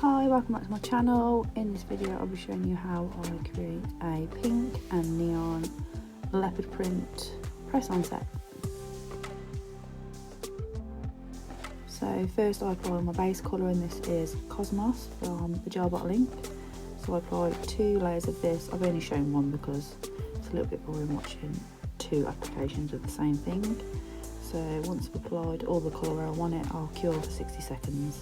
Hi, welcome back to my channel. In this video I'll be showing you how I create a pink and neon leopard print press on set. So first I apply my base colour, and this is Cosmos from the Gel Bottle Ink. So I applied 2 layers of this. I've only shown one because it's a little bit boring watching 2 applications of the same thing. So once I've applied all the colour where I want it, I'll cure for 60 seconds.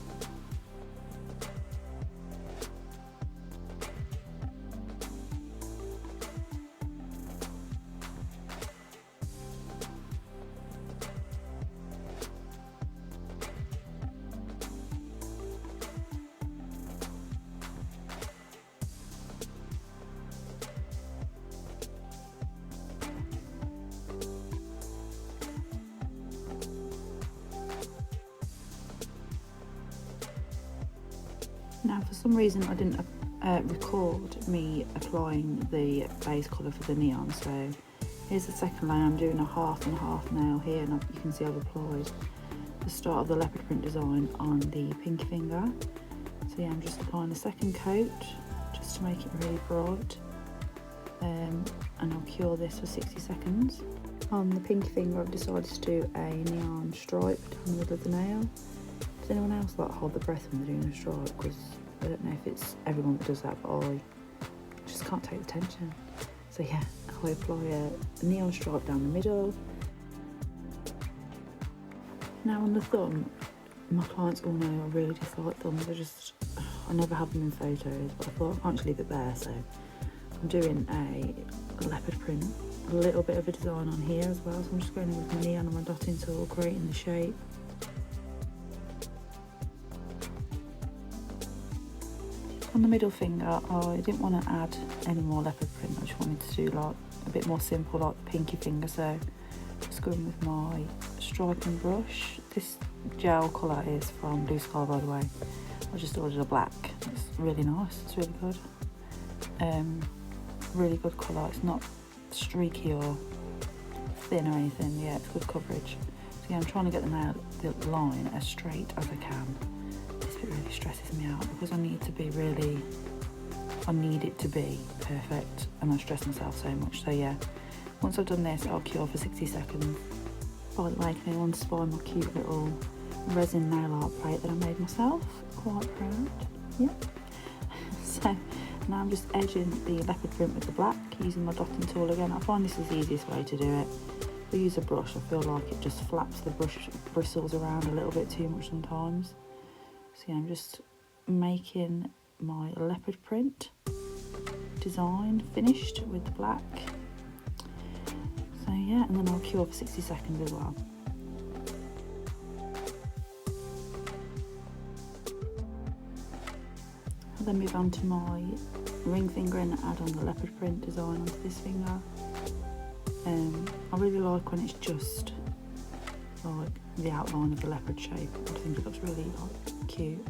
Now for some reason I didn't record me applying the base colour for the neon, so here's the second layer. I'm doing a half and half now here, and you can see I've applied the start of the leopard print design on the pinky finger. So yeah, I'm just applying the second coat just to make it really bright, and I'll cure this for 60 seconds. On the pinky finger I've decided to do a neon stripe down the middle of the nail. Does anyone else like hold their breath when they're doing a stripe? Because I don't know if it's everyone that does that, but I just can't take the tension. So yeah, I apply a neon stripe down the middle. Now on the thumb, my clients all know I really dislike thumbs. I never have them in photos, but I thought I can't just leave it there, so I'm doing a leopard print, a little bit of a design on here as well. So I'm just going in with my neon and my dotting tool, creating the shape. On the middle finger, I didn't want to add any more leopard print. I just wanted to do like a bit more simple, like the pinky finger. So just going with my striping brush. This gel colour is from Blue Sky, by the way. I just ordered a black. It's really nice. It's really good. Really good colour. It's not streaky or thin or anything. Yeah, it's good coverage. So yeah, I'm trying to get the line as straight as I can. It really stresses me out because I need it to be perfect, and I stress myself so much. So yeah, once I've done this, I'll cure for 60 seconds. By the way, can anyone spy my cute little resin nail art plate that I made myself? Quite proud. Yeah. So now I'm just edging the leopard print with the black using my dotting tool again. I find this is the easiest way to do it. If I use a brush, I feel like it just flaps the brush bristles around a little bit too much sometimes. So yeah, I'm just making my leopard print design finished with the black. So yeah, and then I'll cure for 60 seconds as well. I'll then move on to my ring finger and add on the leopard print design onto this finger. I really like when it's just like the outline of the leopard shape. I think it looks really like cute.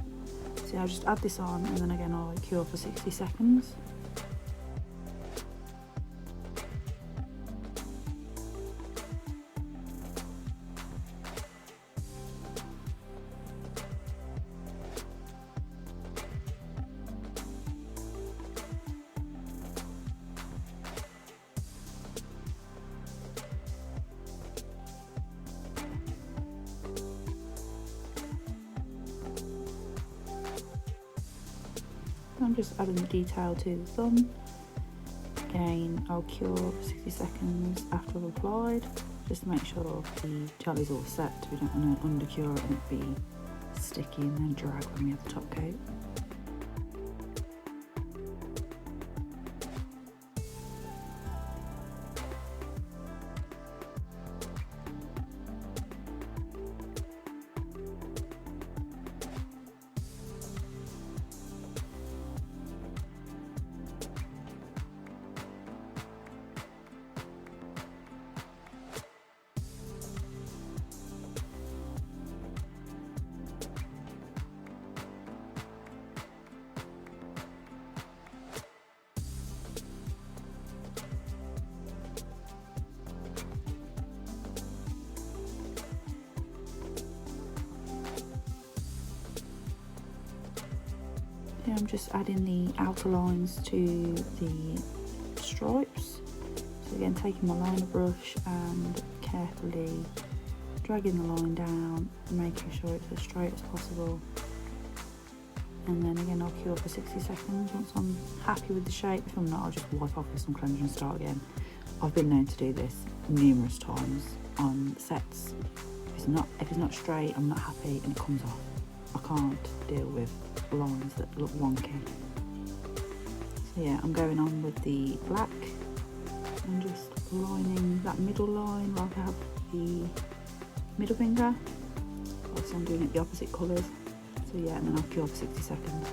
So I'll just add this on, and then again I'll cure for 60 seconds. I'm just adding the detail to the thumb. Again, I'll cure for 60 seconds after I've applied, just to make sure the gel is all set. We don't want to under-cure it and it be sticky and then drag when we have the top coat. Here I'm just adding the outer lines to the stripes. So again, taking my liner brush and carefully dragging the line down, making sure it's as straight as possible. And then again, I'll cure for 60 seconds once I'm happy with the shape. If I'm not, I'll just wipe off with some cleanser and start again. I've been known to do this numerous times on sets. If it's not straight, I'm not happy and it comes off. I can't deal with lines that look wonky. So yeah, I'm going on with the black and just lining that middle line like I have the middle finger. Also I'm doing it the opposite colours. So yeah, and then I'll cure for 60 seconds.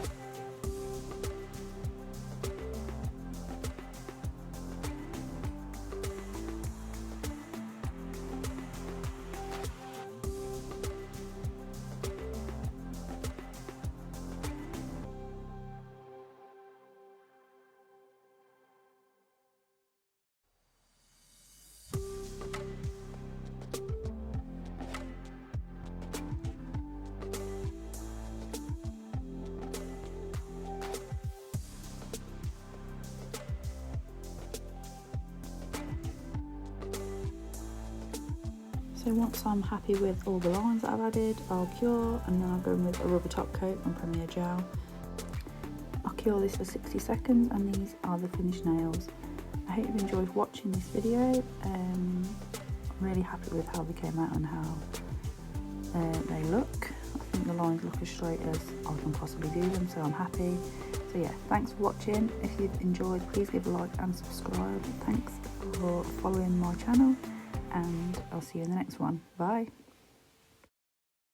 So once I'm happy with all the lines that I've added, I'll cure, and then I'll go in with a rubber top coat on Premier Gel. I'll cure this for 60 seconds and these are the finished nails. I hope you've enjoyed watching this video. I'm really happy with how they came out and how they look. I think the lines look as straight as I can possibly do them, so I'm happy. So yeah, thanks for watching. If you've enjoyed, please give a like and subscribe. Thanks for following my channel, and I'll see you in the next one. Bye.